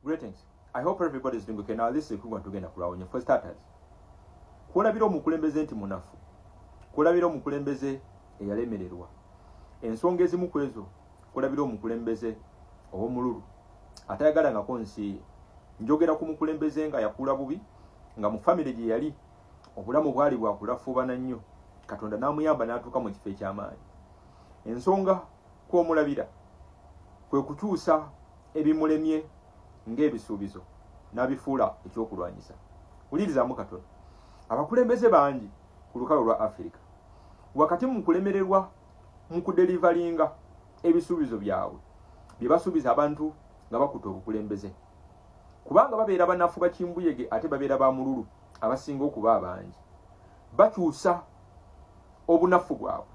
Greetings. I hope everybody is doing okay. Now this is Kugwa tugenda kulawonye. For starters, kulabira omukulembeze nti munafu. Kulabira omukulembeze eyalemererwa. Ensonga ezimu kwezo kulabira omukulembeze ow'omululu. Atayagala nga konsi njogera ku mukulembeze nga yakula bubi nga mu family gye yali obulamu bwali bwakulafuubana nnyo. Katonda n'amuyamba n'atuuka mu kifo eky'amaanyi. Ensonga kw'omulabira kwe kukyusa ebimulemye ng'ebisuubizo n'abifuula ekyokulwanyisa. Wulirizamu katono. Abakulembeze bangi ku lukalu lwa Africa wakati mu kulemererwa mu kudelivalinga ebisuubizo byabwe bye basuubiza abantu nga bakuta obukulembeze. Kubanga babeera banafu bakimbuyege ate babeera ba mululu abasinga okuba abangi. Bakyusa obunafu bwabwe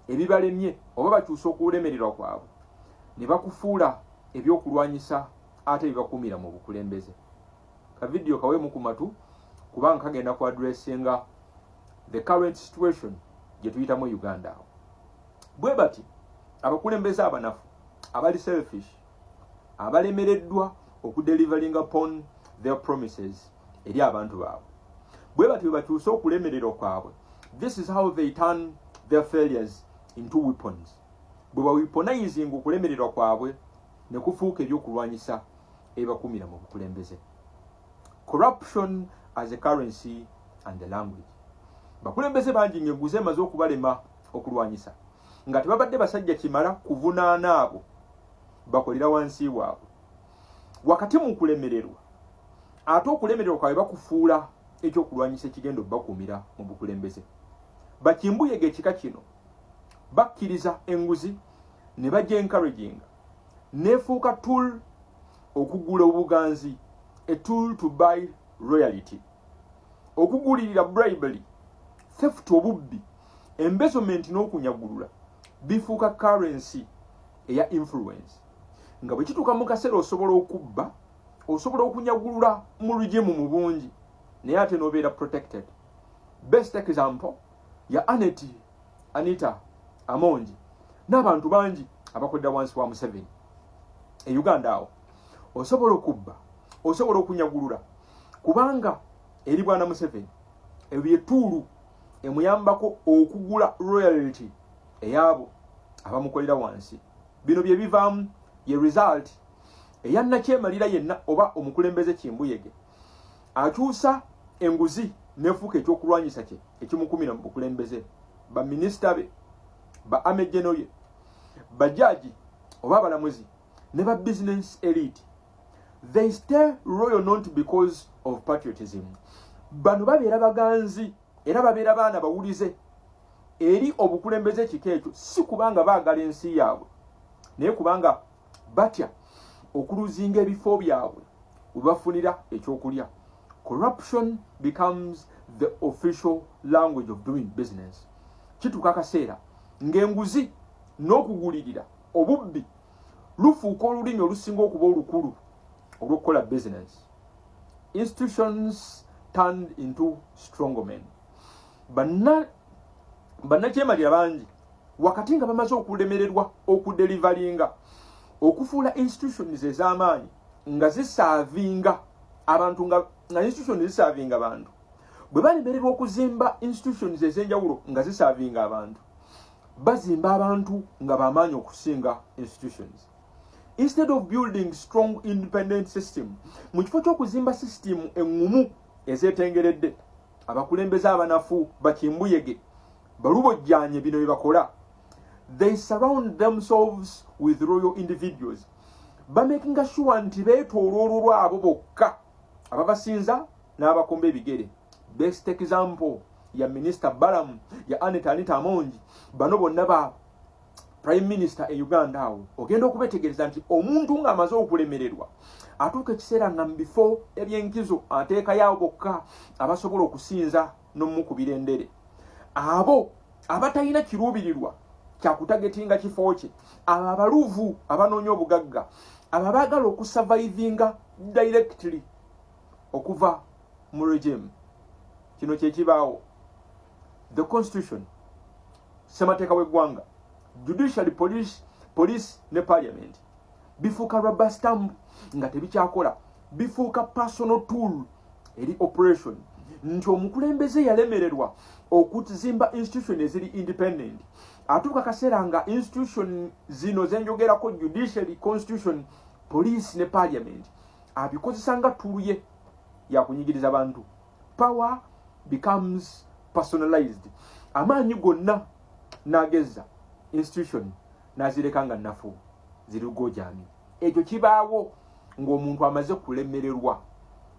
ebibalemye oba bakyusa okulemererwa kwabwe ne bakufuula ebyokulwanyisa ate bibakuumira mu bukulembeze. Ka video kawemu ku matu kubanga kagenda ku addressinga the current situation gye tuyitamu Uganda. Bwe bati abakulembeze abanafu abali selfish abalemereddwa okudelivalinga upon their promises eri abantu baabwe. Bwe bati bakyusa okulemererwa kwabwe. This is how they turn their failures into weapons. Bwe baweaponizing okulemererwa kwabwe ne kufuuka ebyokulwanyisa ebibakuumira mu bukulembeze. Corruption as a currency and a language. Bakulembeze bangi ngeguze maze okubalema okulwanyisa nga tebabadde basajja kimala kuvunaana abo bakolera wansi waabwe. Wakati mu kulemererwa ate okulemererwa kwabwe bakufuula ekyokulwanyisa ekigenda okubakuumira mu bukulembeze. Bakimbuyege ekika kino bakkiriza enguzi ne bajja encouraging nefuuka tool okugula obuganzi, a tool to buy royalty, okugulirira bribery, theft obubbi, embezzlement n'okunyagulula bifuuka currency eya influence. Nga bwe kituuka mu kaseera osobola okubba, osobola okunyagulula mu regime mu bungi naye ate n'obeera protected. Best example ya Anita Amongi n'abantu bangi abakolera wansi wa Museveni. E Uganda awo osobola okubba, osobola okunyagulula kubanga eri bwana Museveni ebyetulu emuyambako okugula royalty eyabo abamukolera wansi. Bino bye bivaamu ye result eyannakyemalira yenna oba omukulembeze kimbuyege akyusa enguzi nefuuka ekyokulwanyisa kye ekimukumira mu bukulembeze. Ba minisita be, ba amejeno ye, ba jaji oba abalamuzi ne ba business elite, they stay royal not because of patriotism. Bano babeera baganzi era babeera baana bawulize eri obukulembeze kika ekyo si kubanga baagala ensi yaabwe naye kubanga batya okuluzinga ebifo byabwe webafunira ekyokulya. Corruption becomes the official language of doing business. Kituuka akaseera ng'enguzi n'okugulirira obubbi lufuuka olulimi olusinga okuba olukulu olw'okukola business. Institutions turned into strongmen. Bannakyemalira bangi wakati nga bamaze okulemererwa okudelivalinga okufuula institutions ez'amaanyi nga zisaavinga abantu nga institutions zisaavinga abantu. Bwe balemererwa okuzimba institutions ez'enjawulo nga zisaavinga abantu, bazimba abantu nga bamaanyi okusinga institutions. Instead of building strong independent system, mu kifo ky'okuzimba system engumu ezeetengeredde, abakulembeze abanafu bakimbuyege balubojjanye bino bye bakola. They surround themselves with royal individuals, bamakinga sure nti beetooloolwa abo bokka ababasinza n'abakomba ebigere. Best example ya Minister Balamu, ya Anita Amongi, bano bonna ba Prime Minister e Uganda awo. Ogenda okubetegereza nti omuntu nga amaze okulemererwa atuuka ekiseera nga before ebyenkizo ateeka yaabo bokka abasobola okusinza n'omukubira endere. Abo abatalina kiruubirirwa kyakutagetinga kifo kye, abo abaluvu abanoonya obugagga, abo abaagala okusurvivinga directly okuva mu regime. Kino kye kibaawo. The constitution, ssemateeka w'eggwanga, judiciary, police ne parliament bifuuka rubber stamp nga tebikyakola bifuuka personal tool eri operation. Nti omukulembeze yalemererwa okuzimba institution eziri independent. Atuuka kaseera nga institution zino zenjogerako judiciary, constitution, police ne parliament abikozesa nga tool ye ya kunyigiriza bantu. Power becomes personalized. Amaanyi gonna nageza institution nazireka nga nafu zirugojami. Ekyo kibaawo ng'omuntu amaze kulemererwa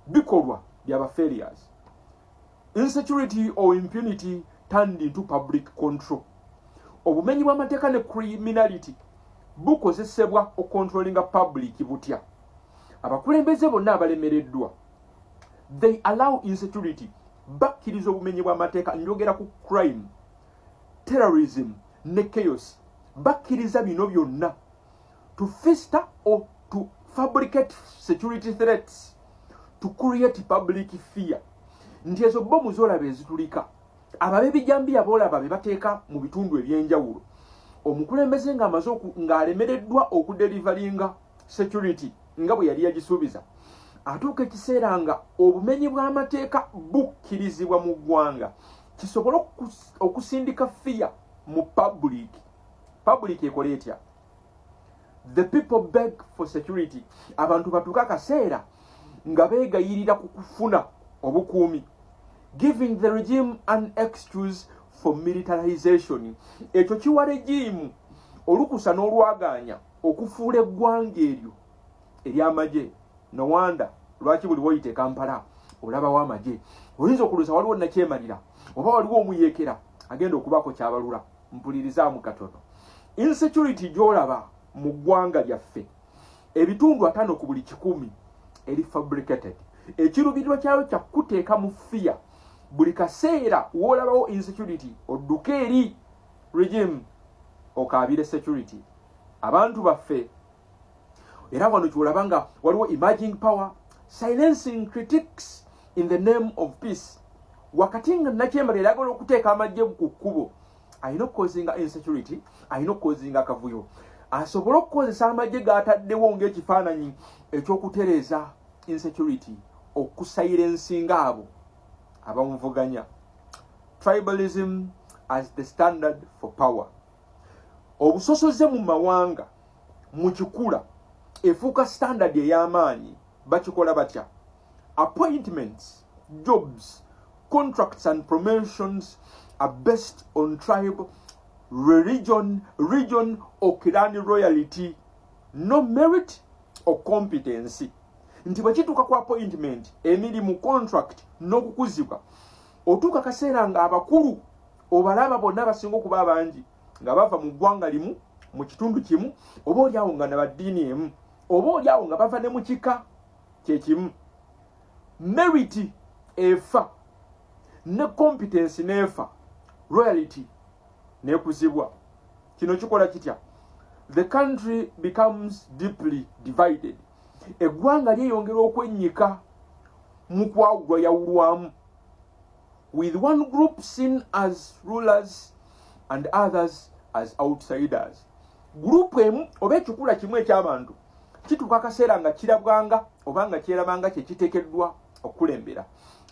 bikolwa byaba failures. Insecurity or impunity turned into public control. Obumenyi bw'amateeka ne criminality bukozesebwa okontrolinga public butya. Abakulembeze bonna abalemereddwa, they allow insecurity, bakkiriza obumenyi bw'amateeka, njogera ku crime, terrorism ne chaos, bakkiriza bino byonna to fester or to fabricate security threats, to create public fear. Nti ezo bomu zolaba ezitulika, ababe bijambiya boolaba be bateeka mu bitundu ebyenjawulo. Omukulembeze ng'alemereddwa okudelivaringa security nga bwe yali yagisuubiza, atuuka ekiseera nga obumenyi bw'amateeka bukkirizibwa mu ggwanga, kisobola okusindika fear mu public. Public ekola etya? The people beg for security. Abantu batuuka akaseera nga beegayirira ku kufuna obukuumi, giving the regime an excuse for militarization. Ekyo kiwa regimu olukusa n'olwagaanya okufuula eggwanga eryo ery'amagye. No wonder lwaki buli woyite Kampala olabawo amagye. Oyinza okulusa waliwo nakyemalira oba waliwo omuyeekera agenda okubako kyabalula. Mpulirizaamu katono. Insecurity gy'olaba mu ggwanga lyaffe ebitundu 5 ku buli 100 eri fabricated. Ekiruubirirwa kyayo kya kuteeka mu fear. Buli kaseera wolabawo insecurity odduka eri regime okaabire security. Abantu baffe era wano kyolaba nga waliwo emerging power silencing critics in the name of peace. Wakati nga nakyemalira agala okuteeka amagye ku kkubo, ayina okukozinga insecurity, ayina okukozinga akavuyo, asobola okukozesa amagye g'ataddewo ng'ekifaananyi ekyokutereeza insecurity, okusilensinga abo abamuvuganya. Tribalism as the standard for power. Obusosoze mu mawanga mu kikula efuuka standard ey'amaanyi. Bakikola batya? Appointments, jobs, contracts and promotions are based on tribe, religion, or clan royalty, no merit or competency. Nti bwekituuka ku appointment, emirimu, contract n'okukuzibwa, otuuka kaseera nga abakulu obalaba bonna basinga okuba abangi nga bava mu ggwanga limu, mu kitundu kimu, oba oliawo nga nabaddiini emu, oba oliawo nga bava ne mu kika kyekimu. Merit efa ne competence nefa, royalty nekuzibwa. Kino kikola kitya? The country becomes deeply divided. Eggwanga lyeyongera okwennyika mu kwawulwa yawulwamu, with one group seen as rulers and others as outsiders. Group emu oba ekikula kimu eky'abantu kituuka akaseera nga kirabwanga oba nga kyerabanga kyekiteekeddwa okulembera.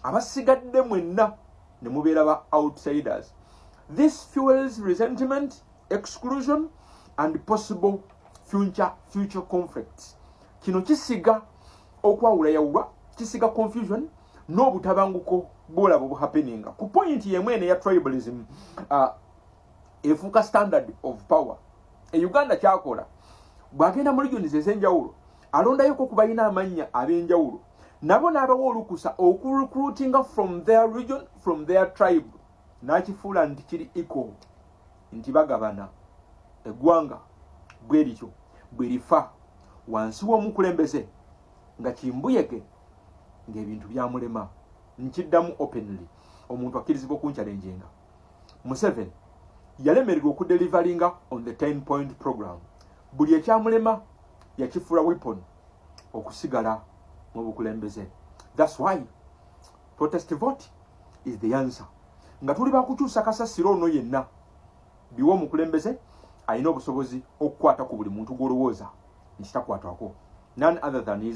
Abasigadde mwenna ne mubeera ba outsiders. This fuels resentment, exclusion and possible future conflicts. Kino kisiga okwawula yawulwa, kisiga confusion n'obutabanguko bwolaba obuhappeninga. Ku point yemwene ya tribalism efuuka standard of power. Uganda kyakola bw'agenda mu regions ez'enjawulo alondayoko ku balina amannya ab'enjawulo, nabo n'abawa olukusa okurecruitinga from their region, from their tribe, n'akifuula nti kiri equal, nti bagabana eggwanga bwe lityo bwe lifa wansi w'omukulembeze nga kimbuyege ng'ebintu byamulema. Nkiddamu openly, omuntu akkirizibwa okunchalenjenga. Museveni yalemererwa okudelivaringa on the 10-point program. Buli ekyamulema yakifuula weapon okusigala mu bukulembeze. That's why protest vote is the answer. Nga tuli bakukyusa kasasiro ono yenna biwa omukulembeze alina obusobozi okukwata ku buli muntu gw'olowooza nkitakwatwako. None other than his